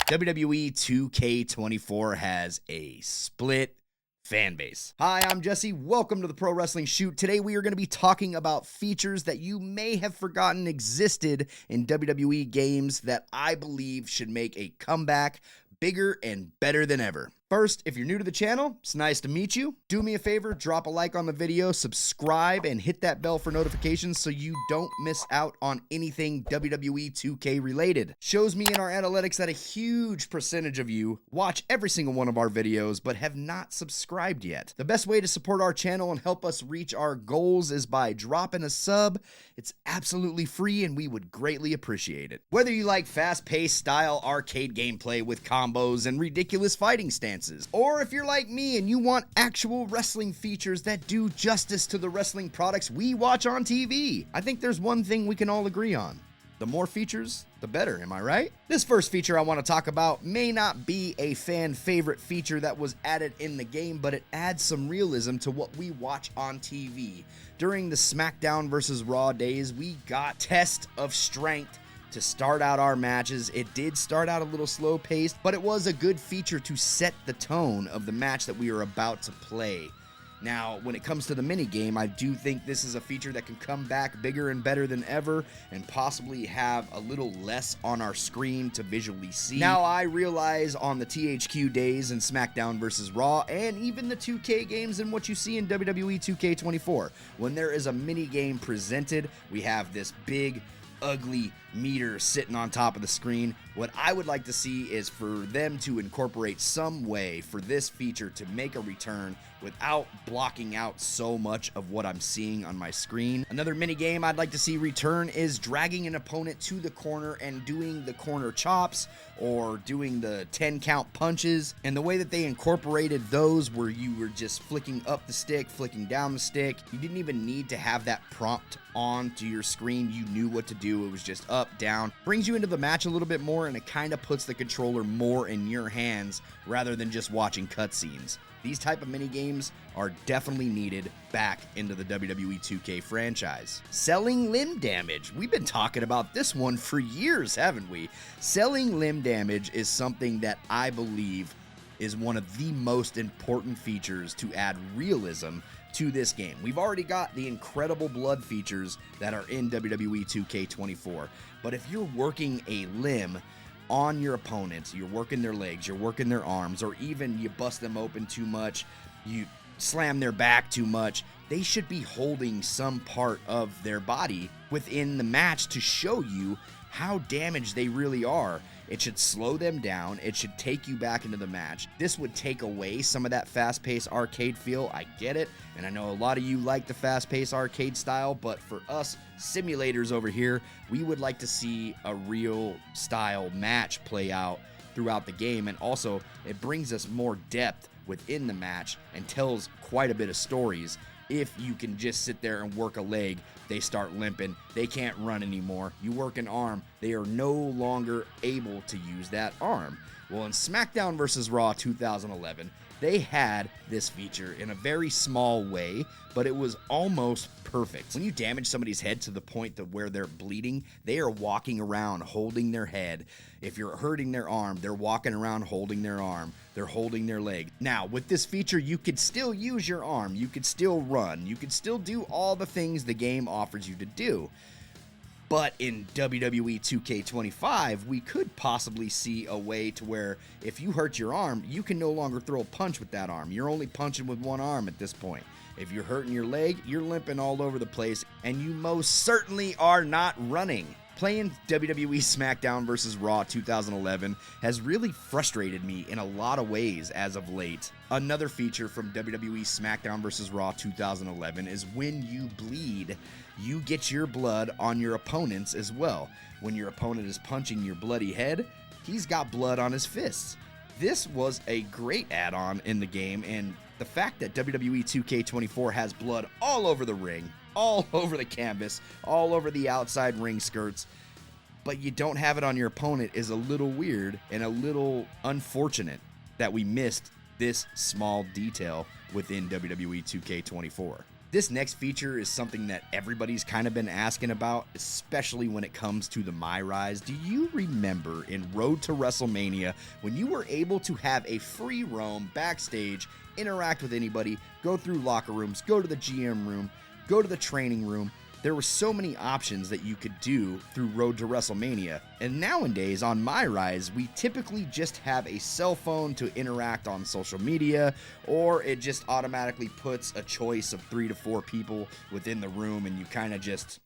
WWE 2K24 has a split fan base. Hi, I'm Jesse. Welcome to the Pro Wrestling Shoot. Today we are going to be talking about features that you may have forgotten existed in WWE games that I believe should make a comeback bigger and better than ever. First, if you're new to the channel, it's nice to meet you. Do me a favor, drop a like on the video, subscribe, and hit that bell for notifications so you don't miss out on anything WWE 2K related. Shows me in our analytics that a huge percentage of you watch every single one of our videos but have not subscribed yet. The best way to support our channel and help us reach our goals is by dropping a sub. It's absolutely free and we would greatly appreciate it. Whether you like fast-paced style arcade gameplay with combos and ridiculous fighting stances, or if you're like me and you want actual wrestling features that do justice to the wrestling products we watch on TV, I think there's one thing we can all agree on. The more features, the better, am I right? This first feature I want to talk about may not be a fan favorite feature that was added in the game, but it adds some realism to what we watch on TV. During the Smackdown versus Raw days, we got Test of Strength to start out our matches. It did start out a little slow paced, but it was a good feature to set the tone of the match that we are about to play. Now, when it comes to the minigame, I do think this is a feature that can come back bigger and better than ever and possibly have a little less on our screen to visually see. Now, I realize on the THQ days and SmackDown vs. Raw and even the 2K games and what you see in WWE 2K24, when there is a minigame presented, we have this big, ugly meter sitting on top of the screen. What I would like to see is for them to incorporate some way for this feature to make a return without blocking out so much of what I'm seeing on my screen. Another mini game I'd like to see return is dragging an opponent to the corner and doing the corner chops or doing the 10 count punches. And the way that they incorporated those where you were just flicking up the stick, flicking down the stick, you didn't even need to have that prompt on to your screen. You knew what to do. It was just up, down. Brings you into the match a little bit more, and it kind of puts the controller more in your hands rather than just watching cutscenes. These type of mini games are definitely needed back into the WWE 2K franchise. Selling limb damage. We've been talking about this one for years, haven't we? Selling limb damage is something that I believe is one of the most important features to add realism to this game. We've already got the incredible blood features that are in WWE 2K24, but if you're working a limb on your opponents, you're working their legs, you're working their arms, or even you bust them open too much, you slam their back too much, they should be holding some part of their body within the match to show you how damaged they really are. It should slow them down. It should take you back into the match. This would take away some of that fast-paced arcade feel. I get it, and I know a lot of you like the fast-paced arcade style, but for us simulators over here, we would like to see a real style match play out throughout the game, and also it brings us more depth within the match and tells quite a bit of stories. If you can just sit there and work a leg, they start limping, they can't run anymore. You work an arm, they are no longer able to use that arm. Well, in Smackdown vs. Raw 2011, they had this feature in a very small way, but it was almost perfect. When you damage somebody's head to the point to where they're bleeding, they are walking around holding their head. If you're hurting their arm, they're walking around holding their arm. They're holding their leg. Now, with this feature, you could still use your arm. You could still run. You could still do all the things the game offers you to do. But in WWE 2K25, we could possibly see a way to where if you hurt your arm, you can no longer throw a punch with that arm. You're only punching with one arm at this point. If you're hurting your leg, you're limping all over the place, and you most certainly are not running. Playing WWE SmackDown vs. Raw 2011 has really frustrated me in a lot of ways as of late. Another feature from WWE SmackDown vs. Raw 2011 is when you bleed, you get your blood on your opponents as well. When your opponent is punching your bloody head, he's got blood on his fists. This was a great add-on in the game, and the fact that WWE 2K24 has blood all over the ring, all over the canvas, all over the outside ring skirts, but you don't have it on your opponent is a little weird and a little unfortunate that we missed this small detail within WWE 2K24. This next feature is something that everybody's kind of been asking about, especially when it comes to the My Rise. Do you remember in Road to WrestleMania when you were able to have a free roam backstage, interact with anybody, go through locker rooms, go to the GM room, go to the training room? There were so many options that you could do through Road to WrestleMania. And nowadays on My Rise, we typically just have a cell phone to interact on social media, or it just automatically puts a choice of 3 to 4 people within the room, and you kind of just...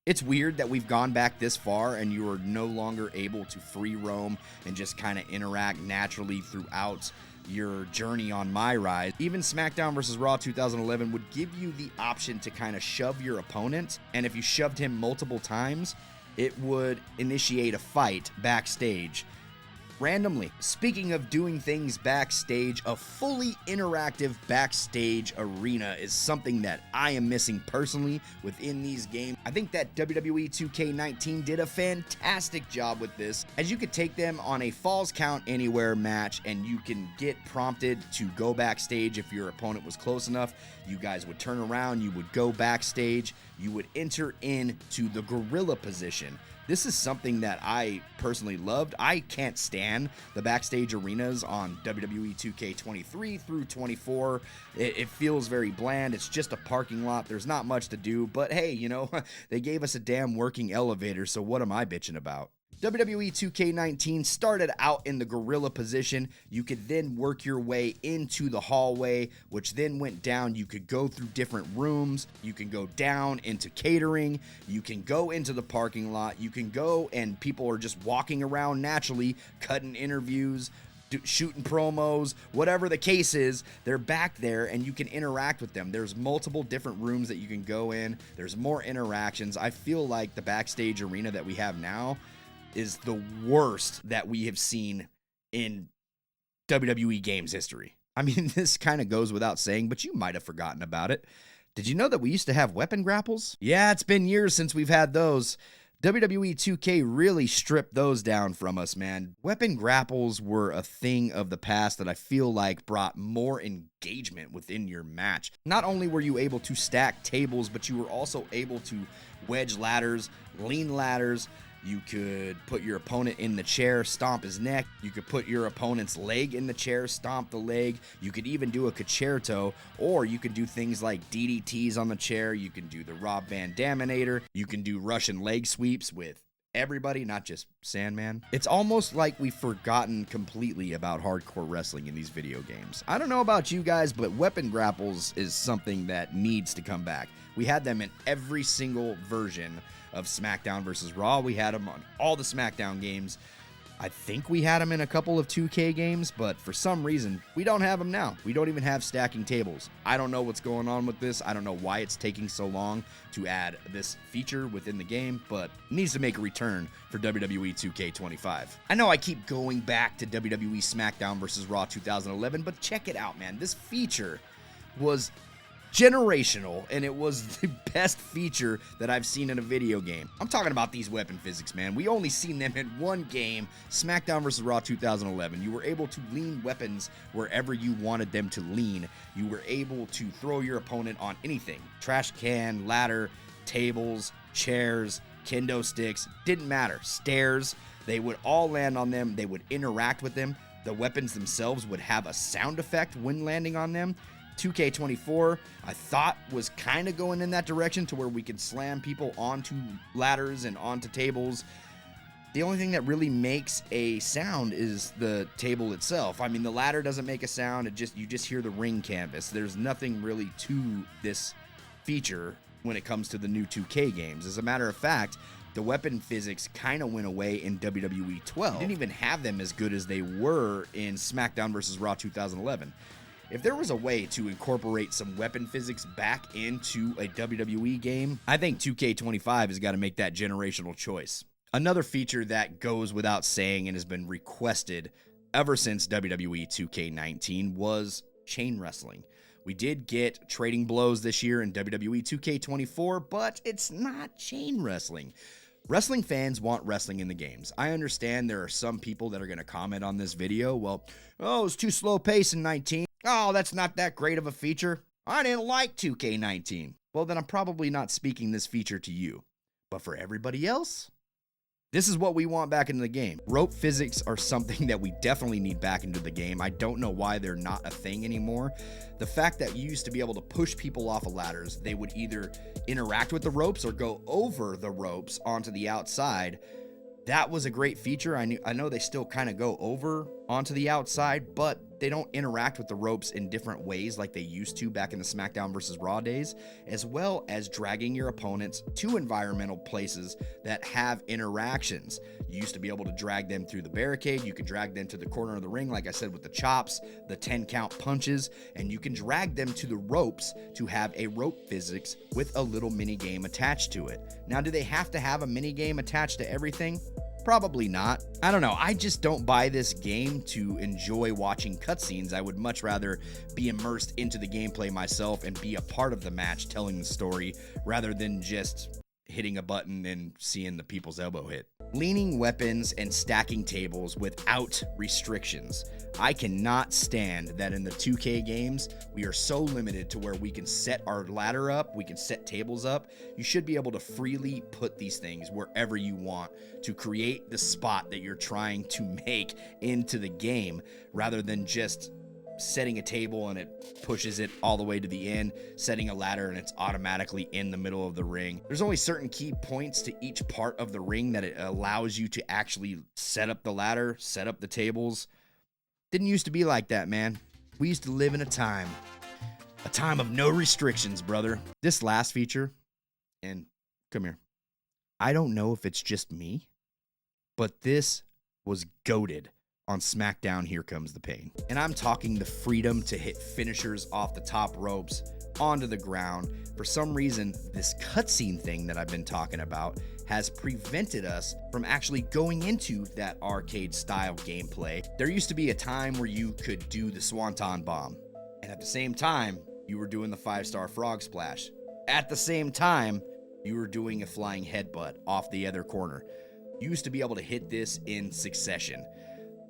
It's weird that we've gone back this far and you are no longer able to free roam and just kind of interact naturally throughout your journey on My Rise. Even Smackdown vs. Raw 2011 would give you the option to kind of shove your opponent, and if you shoved him multiple times, it would initiate a fight backstage randomly. Speaking of doing things backstage, a fully interactive backstage arena is something that I am missing personally within these games. I think that WWE 2K19 did a fantastic job with this, as you could take them on a Falls Count Anywhere match and you can get prompted to go backstage if your opponent was close enough. You guys would turn around, you would go backstage, you would enter into the gorilla position. This is something that I personally loved. I can't stand the backstage arenas on WWE 2K23 through 24. It feels very bland. It's just a parking lot. There's not much to do. But hey, you know, they gave us a damn working elevator, so what am I bitching about? WWE 2K19 started out in the gorilla position. You could then work your way into the hallway, which then went down. You could go through different rooms. You can go down into catering. You can go into the parking lot. You can go and people are just walking around naturally, cutting interviews, shooting promos, whatever the case is. They're back there and you can interact with them. There's multiple different rooms that you can go in. There's more interactions. I feel like the backstage arena that we have now is the worst that we have seen in WWE games history. I mean, this kind of goes without saying, but you might have forgotten about it. Did you know that we used to have weapon grapples? Yeah, it's been years since we've had those. WWE 2K really stripped those down from us, man. Weapon grapples were a thing of the past that I feel like brought more engagement within your match. Not only were you able to stack tables, but you were also able to wedge ladders, lean ladders. You could put your opponent in the chair, stomp his neck. You could put your opponent's leg in the chair, stomp the leg. You could even do a concerto, or you could do things like DDTs on the chair. You can do the Rob Van Daminator. You can do Russian leg sweeps with everybody, not just Sandman. It's almost like we've forgotten completely about hardcore wrestling in these video games. I don't know about you guys, but weapon grapples is something that needs to come back. We had them in every single version of Smackdown vs. Raw. We had them on all the Smackdown games. I think we had them in a couple of 2K games, but for some reason, we don't have them now. We don't even have stacking tables. I don't know what's going on with this. I don't know why it's taking so long to add this feature within the game, but it needs to make a return for WWE 2K25. I know I keep going back to WWE SmackDown vs. Raw 2011, but check it out, man. This feature was generational, and it was the best feature that I've seen in a video game. I'm talking about these weapon physics, man. We only seen them in one game, SmackDown vs. Raw 2011. You were able to lean weapons wherever you wanted them to lean. You were able to throw your opponent on anything. Trash can, ladder, tables, chairs, kendo sticks, didn't matter. Stairs, they would all land on them. They would interact with them. The weapons themselves would have a sound effect when landing on them. 2K24, I thought, was kind of going in that direction to where we could slam people onto ladders and onto tables. The only thing that really makes a sound is the table itself. I mean, the ladder doesn't make a sound. You just hear the ring canvas. There's nothing really to this feature when it comes to the new 2K games. As a matter of fact, the weapon physics kind of went away in WWE 12. We didn't even have them as good as they were in SmackDown vs. Raw 2011. If there was a way to incorporate some weapon physics back into a WWE game, I think 2K25 has got to make that generational choice. Another feature that goes without saying and has been requested ever since WWE 2K19 was chain wrestling. We did get trading blows this year in WWE 2K24, but it's not chain wrestling. Wrestling fans want wrestling in the games. I understand there are some people that are going to comment on this video, well, oh, it's too slow pace in 19. Oh, that's not that great of a feature. I didn't like 2K19. Well, then I'm probably not speaking this feature to you. But for everybody else, this is what we want back into the game. Rope physics are something that we definitely need back into the game. I don't know why they're not a thing anymore. The fact that you used to be able to push people off of ladders, they would either interact with the ropes or go over the ropes onto the outside. That was a great feature. I know they still kind of go over onto the outside, but they don't interact with the ropes in different ways like they used to back in the Smackdown versus Raw days, as well as dragging your opponents to environmental places that have interactions. You used to be able to drag them through the barricade. You could drag them to the corner of the ring, like I said, with the chops, the 10 count punches, and you can drag them to the ropes to have a rope physics with a little mini game attached to it. Now, do they have to have a mini game attached to everything? Probably not. I don't know. I just don't buy this game to enjoy watching cutscenes. I would much rather be immersed into the gameplay myself and be a part of the match telling the story rather than just hitting a button and seeing the people's elbow hit. Leaning weapons and stacking tables without restrictions. I cannot stand that in the 2K games, we are so limited to where we can set our ladder up, we can set tables up. You should be able to freely put these things wherever you want to create the spot that you're trying to make into the game rather than just setting a table and it pushes it all the way to the end, setting a ladder and it's automatically in the middle of the ring. There's only certain key points to each part of the ring that it allows you to actually set up the ladder, set up the tables. Didn't used to be like that, man. We used to live in a time of no restrictions, brother. This last feature, and come here, I don't know if it's just me, but this was goated on Smackdown Here Comes the Pain. And I'm talking the freedom to hit finishers off the top ropes onto the ground. For some reason, this cutscene thing that I've been talking about has prevented us from actually going into that arcade style gameplay. There used to be a time where you could do the Swanton Bomb, and at the same time, you were doing the 5-star frog splash. At the same time, you were doing a flying headbutt off the other corner. You used to be able to hit this in succession.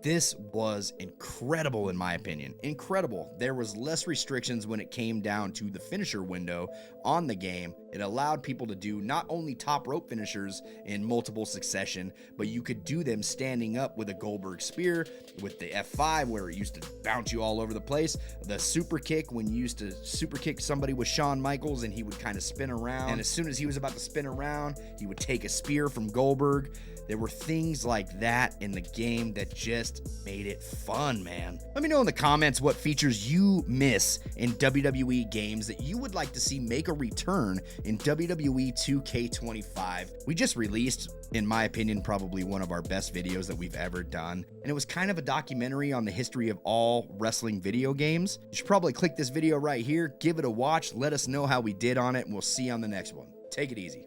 This was incredible in my opinion. Incredible. There was less restrictions when it came down to the finisher window on the game. It allowed people to do not only top rope finishers in multiple succession, but you could do them standing up with a Goldberg spear, with the F5 where it used to bounce you all over the place, the super kick when you used to super kick somebody with Shawn Michaels and he would kind of spin around, and as soon as he was about to spin around, he would take a spear from Goldberg. There were things like that in the game that just made it fun, man. Let me know in the comments what features you miss in WWE games that you would like to see make a return in WWE 2K25. We just released, in my opinion, probably one of our best videos that we've ever done. And it was kind of a documentary on the history of all wrestling video games. You should probably click this video right here, give it a watch, let us know how we did on it, and we'll see you on the next one. Take it easy.